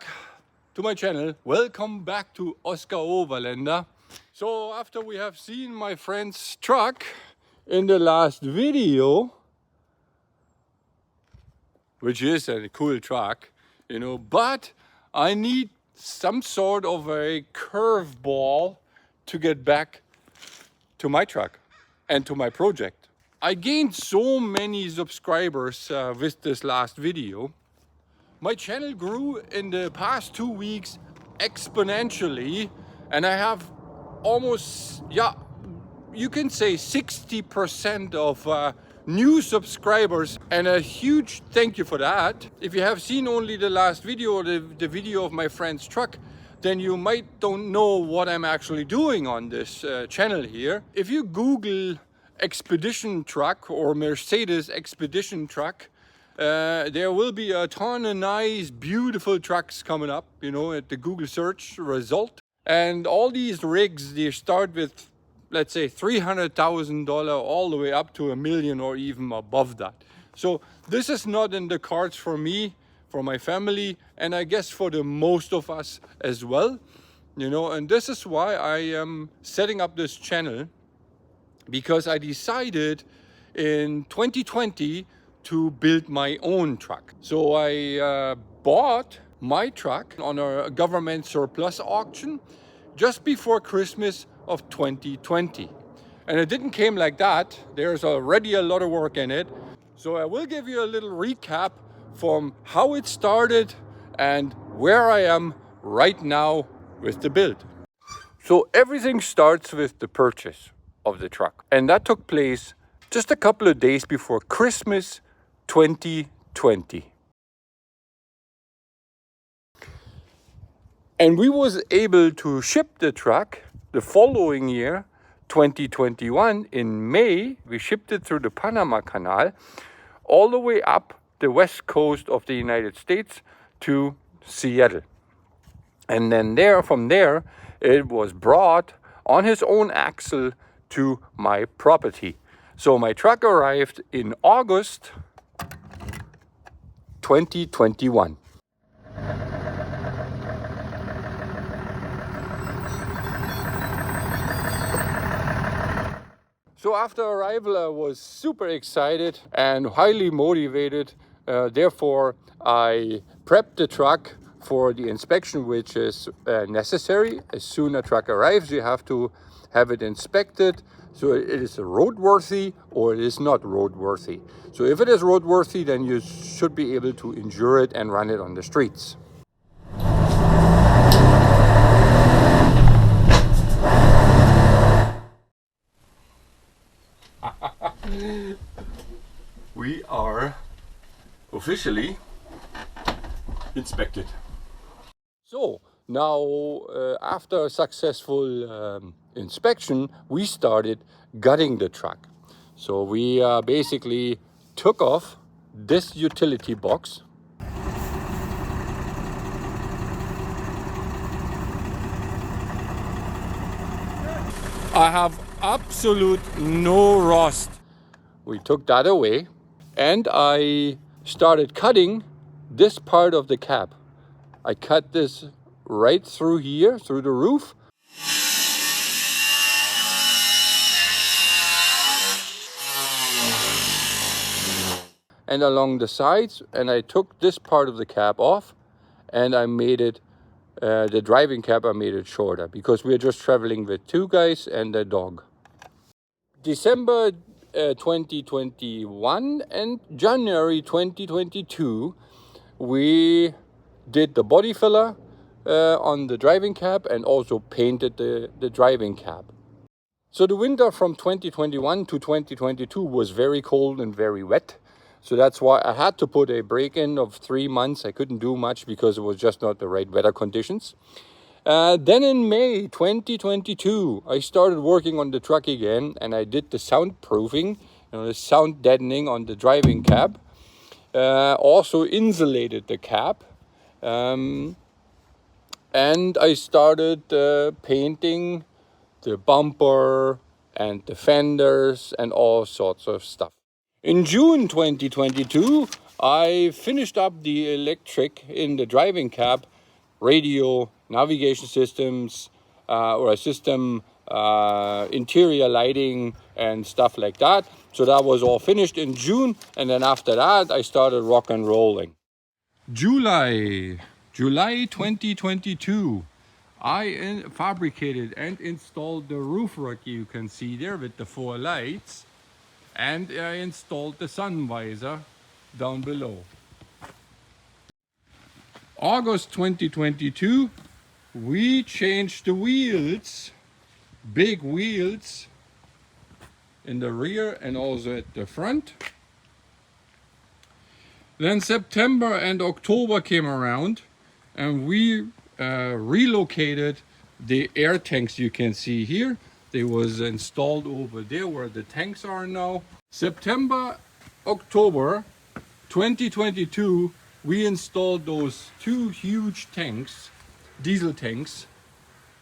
back to my channel. Welcome back to Oscar Overlander. So after we have seen my friend's truck in the last video, which is a cool truck, you know, but I need some sort of a curveball to get back to my truck and to my project. I gained so many subscribers with this last video. My channel grew in the past 2 weeks exponentially, and I have almost, you can say 60% of new subscribers, and a huge thank you for that. If you have seen only the last video, the video of my friend's truck, then you might don't know what I'm actually doing on this channel here. If you Google expedition truck or Mercedes expedition truck, there will be a ton of nice, beautiful trucks coming up, you know, at the Google search result. And all these rigs, they start with, let's say, $300,000 all the way up to $1 million or even above that. So this is not in the cards for me, for my family, and I guess for the most of us as well, you know. And this is why I am setting up this channel, because I decided in 2020 to build my own truck. So I bought my truck on a government surplus auction just before Christmas of 2020. And it didn't came like that. There's already a lot of work in it. So I will give you a little recap from how it started and where I am right now with the build. So everything starts with the purchase of the truck. And that took place just a couple of days before Christmas 2020. And we was able to ship the truck the following year, 2021, in May. We shipped it through the Panama Canal all the way up the west coast of the United States to Seattle. And then from there, it was brought on his own axle to my property. So my truck arrived in August 2021. So after arrival, I was super excited and highly motivated. Therefore, I prepped the truck for the inspection, which is necessary. As soon as a truck arrives, you have to have it inspected. So it is roadworthy or it is not roadworthy. So if it is roadworthy, then you should be able to insure it and run it on the streets. We are officially inspected. So now, after a successful inspection, we started gutting the truck. So we basically took off this utility box. I have absolute no rust. We took that away, and I started cutting this part of the cab. I cut this right through here, through the roof. And along the sides, and I took this part of the cab off, and I made it, the driving cab, I made it shorter, because we're just traveling with 2 guys and a dog. December 2021 and January 2022, we did the body filler on the driving cab and also painted the driving cab. So the winter from 2021 to 2022 was very cold and very wet. So that's why I had to put a break-in of 3 months. I couldn't do much because it was just not the right weather conditions. Then in May 2022, I started working on the truck again, and I did the soundproofing, the sound deadening on the driving cab. Also insulated the cab. And I started painting the bumper and the fenders and all sorts of stuff. In June 2022, I finished up the electric in the driving cab radio, navigation systems, or a system, interior lighting and stuff like that. So that was all finished in June, and then after that I started rock and rolling. July 2022, I fabricated and installed the roof rack you can see there with the 4 lights, and I installed the sun visor down below. August 2022, we changed the wheels, big wheels in the rear and also at the front. Then September and October came around, and we relocated the air tanks you can see here. They was installed over there where the tanks are now. September, October 2022, we installed those 2 huge tanks, diesel tanks,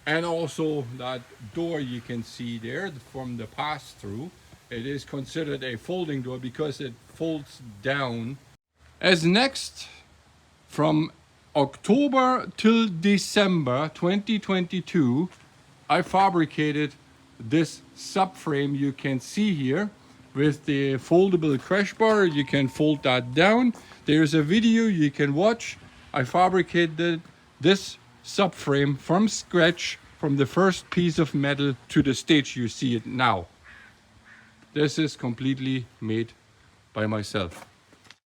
and also that door you can see there from the pass-through. It is considered a folding door because it folds down. As next, from October till December 2022, I fabricated this subframe you can see here with the foldable crash bar. You can fold that down. There's a video you can watch. I fabricated this subframe from scratch, from the first piece of metal to the stage you see it now. This is completely made by myself.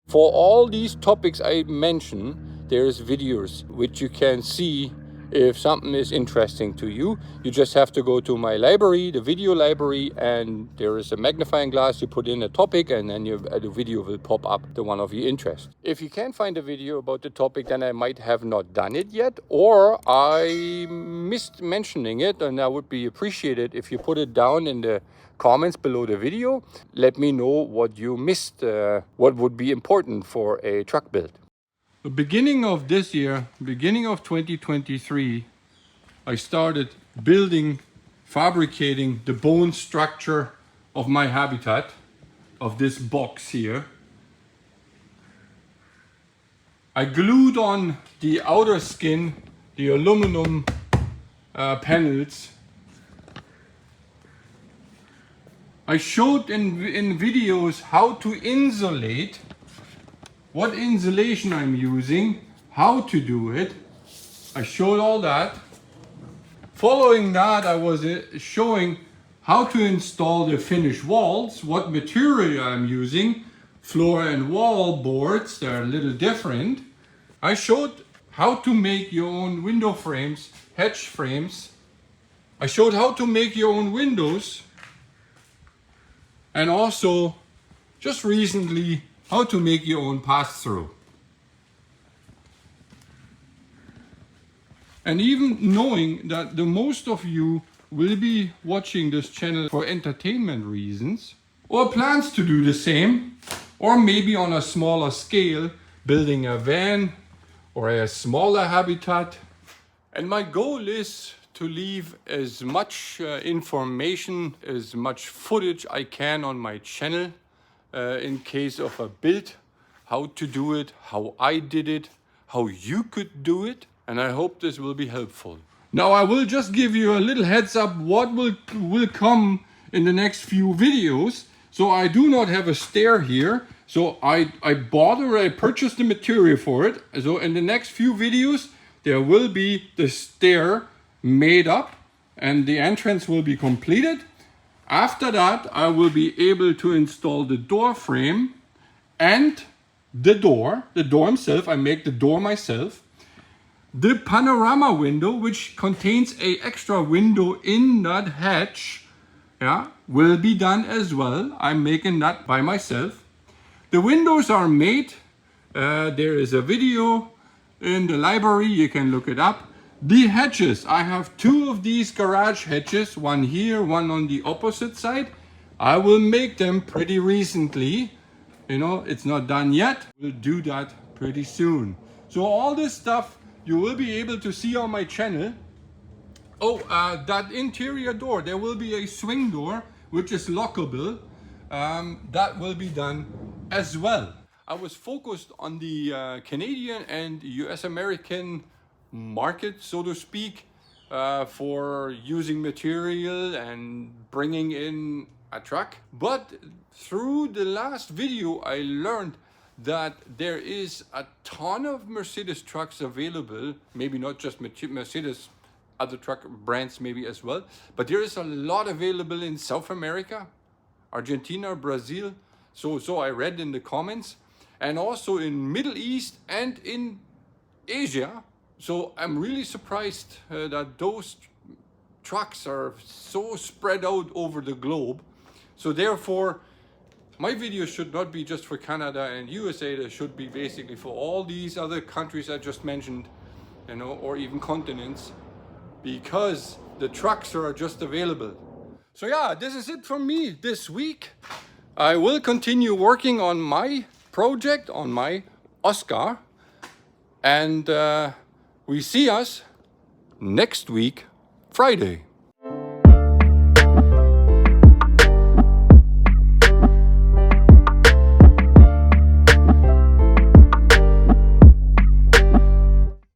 For all these topics I mention, there's videos which you can see. If something is interesting to you, you just have to go to my library, the video library, and there is a magnifying glass. You put in a topic and then the video will pop up, the one of your interest. If you can't find a video about the topic, then I might have not done it yet, or I missed mentioning it, and I would be appreciated if you put it down in the comments below the video. Let me know what you missed, what would be important for a truck build. The beginning of this year, beginning of 2023, I started building, fabricating the bone structure of my habitat, of this box here. I glued on the outer skin, the aluminum panels. I showed in videos how to insulate, what insulation I'm using, how to do it. I showed all that. Following that, I was showing how to install the finished walls, what material I'm using, floor and wall boards, they're a little different. I showed how to make your own window frames, hatch frames. I showed how to make your own windows, and also just recently how to make your own pass-through. And even knowing that the most of you will be watching this channel for entertainment reasons, or plans to do the same, or maybe on a smaller scale, building a van or a smaller habitat. And my goal is to leave as much information, as much footage I can on my channel in case of a build, how to do it, how I did it, how you could do it, and I hope this will be helpful. Now I will just give you a little heads up what will come in the next few videos. So I do not have a stair here, so I purchased the material for it. So in the next few videos there will be the stair made up and the entrance will be completed. After that, I will be able to install the door frame and the door himself. I make the door myself. The panorama window, which contains an extra window in that hatch, will be done as well. I'm making that by myself. The windows are made. There is a video in the library. You can look it up. The hatches, I have 2 of these garage hatches, one here, one on the opposite side. I will make them pretty recently. You know, it's not done yet. We'll do that pretty soon. So all this stuff you will be able to see on my channel. Oh, that interior door, there will be a swing door which is lockable. That will be done as well. I was focused on the Canadian and US American market, so to speak, for using material and bringing in a truck. But through the last video, I learned that there is a ton of Mercedes trucks available, maybe not just Mercedes, other truck brands maybe as well, but there is a lot available in South America, Argentina, Brazil, so I read in the comments, and also in Middle East and in Asia. So I'm really surprised that those trucks are so spread out over the globe. So therefore, my video should not be just for Canada and USA, they should be basically for all these other countries I just mentioned, you know, or even continents, because the trucks are just available. So yeah, this is it from me this week. I will continue working on my project, on my Oscar, and we see us next week, Friday.